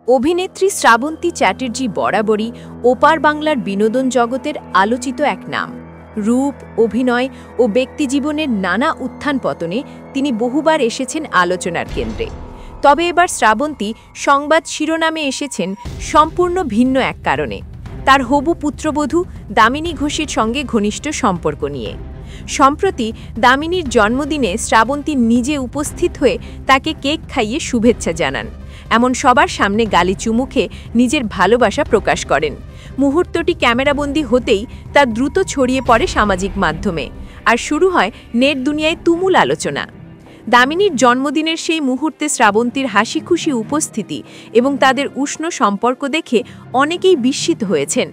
অভিনেত্রী শ্রাবন্তী চ্যাটার্জি বরাবরই ওপার বাংলার বিনোদন জগতের আলোচিত এক নাম। রূপ, অভিনয় ও ব্যক্তিজীবনের নানা উত্থান পতনে তিনি বহুবার এসেছেন আলোচনার কেন্দ্রে। তবে এবার শ্রাবন্তী সংবাদ শিরোনামে এসেছেন সম্পূর্ণ ভিন্ন এক কারণে, তার হবু পুত্রবধূ দামিনী ঘোষের সঙ্গে ঘনিষ্ঠ সম্পর্ক নিয়ে। সম্প্রতি দামিনীর জন্মদিনে শ্রাবন্তী নিজে উপস্থিত হয়ে তাকে কেক খাইয়ে শুভেচ্ছা জানান, এমন সবার সামনে গালি চুমুখে নিজের ভালোবাসা প্রকাশ করেন। মুহূর্তটি ক্যামেরাবন্দি হতেই তা দ্রুত ছড়িয়ে পড়ে সামাজিক মাধ্যমে, আর শুরু হয় নেট দুনিয়ায় তুমুল আলোচনা। দামিনীর জন্মদিনের সেই মুহূর্তে শ্রাবন্তীর হাসি খুশি উপস্থিতি এবং তাদের উষ্ণ সম্পর্ক দেখে অনেকেই বিস্মিত হয়েছেন।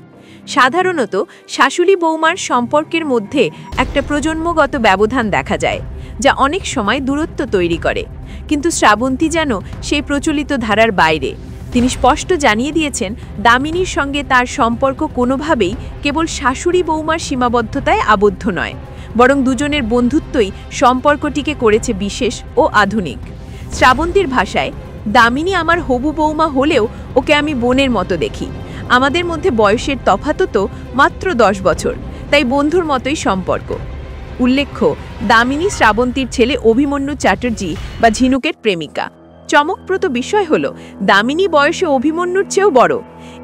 সাধারণত শাশুড়ি বৌমার সম্পর্কের মধ্যে একটা প্রজন্মগত ব্যবধান দেখা যায়, যা অনেক সময় দূরত্ব তৈরি করে, কিন্তু শ্রাবন্তী যেন সেই প্রচলিত ধারার বাইরে। তিনি স্পষ্ট জানিয়ে দিয়েছেন, দামিনীর সঙ্গে তার সম্পর্ক কোনোভাবেই কেবল শাশুড়ি বৌমার সীমাবদ্ধতায় আবদ্ধ নয়, বরং দুজনের বন্ধুত্বই সম্পর্কটিকে করেছে বিশেষ ও আধুনিক। শ্রাবন্তীর ভাষায়, দামিনী আমার হবু বৌমা হলেও ওকে আমি বোনের মতো দেখি। আমাদের মধ্যে বয়সের তফাৎ তো মাত্র 10 বছর, তাই বন্ধুর মতোই সম্পর্ক। উল্লেখ্য, দামিনী শ্রাবন্তীর ছেলে অভিমন্যু চ্যাটার্জি বা ঝিনুকের প্রেমিকা। চমকপ্রদ বিষয় হল, দামিনী বয়সে অভিমন্যুর চেয়েও বড়।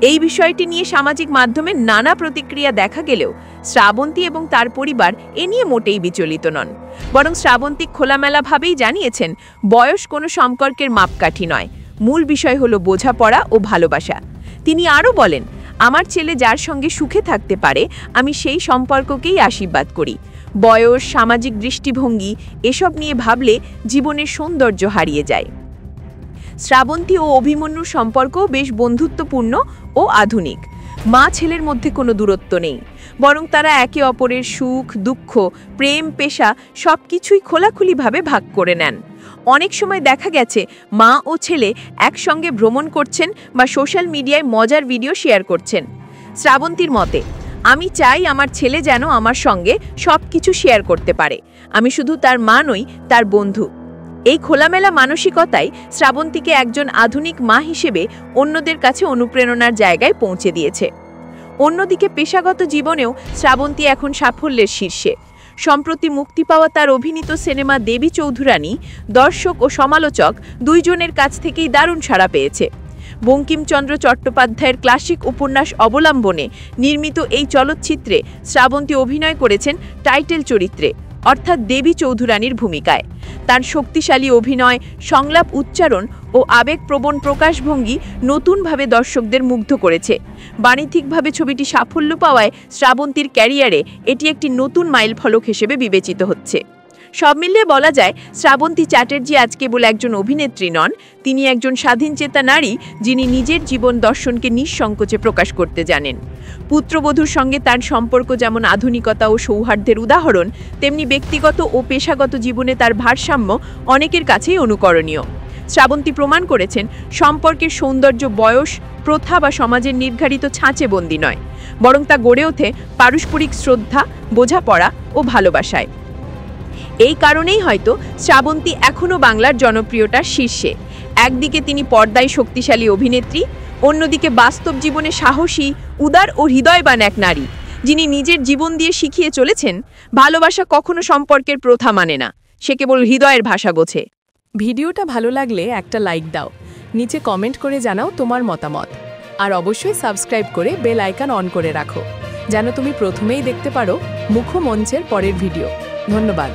এই বিষয়টি নিয়ে সামাজিক মাধ্যমে নানা প্রতিক্রিয়া দেখা গেলেও শ্রাবন্তী এবং তার পরিবার এ নিয়ে মোটেই বিচলিত নন, বরং শ্রাবন্তী খোলামেলাভাবেই জানিয়েছেন, বয়স কোনো সম্পর্কের মাপকাঠি নয়, মূল বিষয় হলো বোঝাপড়া ও ভালোবাসা। তিনি আরও বলেন, আমার ছেলে যার সঙ্গে সুখে থাকতে পারে, আমি সেই সম্পর্ককেই আশীর্বাদ করি। বয়স, সামাজিক দৃষ্টিভঙ্গি এসব নিয়ে ভাবলে জীবনের সৌন্দর্য হারিয়ে যায়। শ্রাবন্তী ও অভিমন্যুর সম্পর্ক বেশ বন্ধুত্বপূর্ণ ও আধুনিক। মা ছেলের মধ্যে কোনো দূরত্ব নেই, বরং তারা একে অপরের সুখ, দুঃখ, প্রেম, পেশা সবকিছুই খোলাখুলিভাবে ভাগ করে নেন। অনেক সময় দেখা গেছে মা ও ছেলে একসঙ্গে ভ্রমণ করছেন বা সোশ্যাল মিডিয়ায় মজার ভিডিও শেয়ার করছেন। শ্রাবন্তীর মতে, আমি চাই আমার ছেলে যেন আমার সঙ্গে সবকিছু শেয়ার করতে পারে। আমি শুধু তার মা নই, তার বন্ধু। এই খোলামেলা মানসিকতাই শ্রাবন্তীকে একজন আধুনিক মা হিসেবে অন্যদের কাছে অনুপ্রেরণার জায়গায় পৌঁছে দিয়েছে। অন্যদিকে পেশাগত জীবনেও শ্রাবন্তী এখন সাফল্যের শীর্ষে। সম্প্রতি মুক্তি পাওয়া তার অভিনীত সিনেমা দেবী চৌধুরানী দর্শক ও সমালোচক দুইজনের কাছ থেকেই দারুণ সাড়া পেয়েছে। বঙ্কিমচন্দ্র চট্টোপাধ্যায়ের ক্লাসিক উপন্যাস অবলম্বনে নির্মিত এই চলচ্চিত্রে শ্রাবন্তী অভিনয় করেছেন টাইটেল চরিত্রে, অর্থাৎ দেবী চৌধুরানীর ভূমিকায়। তার শক্তিশালী অভিনয়, সংলাপ উচ্চারণ ও আবেগপ্রবণ প্রকাশভঙ্গি নতুনভাবে দর্শকদের মুগ্ধ করেছে। বাণিজ্যিকভাবে ছবিটি সাফল্য পাওয়ায় শ্রাবন্তীর ক্যারিয়ারে এটি একটি নতুন মাইলফলক হিসেবে বিবেচিত হচ্ছে। সব মিলিয়ে বলা যায়, শ্রাবন্তী চ্যাটার্জি আজ কেবল একজন অভিনেত্রী নন, তিনি একজন স্বাধীনচেতা নারী, যিনি নিজের জীবন দর্শনকে নিঃসংকোচে প্রকাশ করতে জানেন। পুত্রবধূর সঙ্গে তার সম্পর্ক যেমন আধুনিকতা ও সৌহার্দ্যের উদাহরণ, তেমনি ব্যক্তিগত ও পেশাগত জীবনে তার ভারসাম্য অনেকের কাছেই অনুকরণীয়। শ্রাবন্তী প্রমাণ করেছেন, সম্পর্কের সৌন্দর্য বয়স, প্রথা বা সমাজের নির্ধারিত ছাঁচে বন্দী নয়, বরং তা গড়ে ওঠে পারস্পরিক শ্রদ্ধা, বোঝাপড়া ও ভালোবাসায়। এই কারণেই হয়তো শ্রাবন্তী এখনও বাংলার জনপ্রিয়তার শীর্ষে। একদিকে তিনি পর্দায় শক্তিশালী অভিনেত্রী, অন্যদিকে বাস্তব জীবনে সাহসী, উদার ও হৃদয়বান এক নারী, যিনি নিজের জীবন দিয়ে শিখিয়ে চলেছেন, ভালোবাসা কখনো সম্পর্কের প্রথা মানে না, সে কেবল হৃদয়ের ভাষা বোঝে। ভিডিওটা ভালো লাগলে একটা লাইক দাও, নিচে কমেন্ট করে জানাও তোমার মতামত, আর অবশ্যই সাবস্ক্রাইব করে বেল আইকন অন করে রাখো, যেন তুমি প্রথমেই দেখতে পারো মুখ্যমঞ্চের পরের ভিডিও। ধন্যবাদ।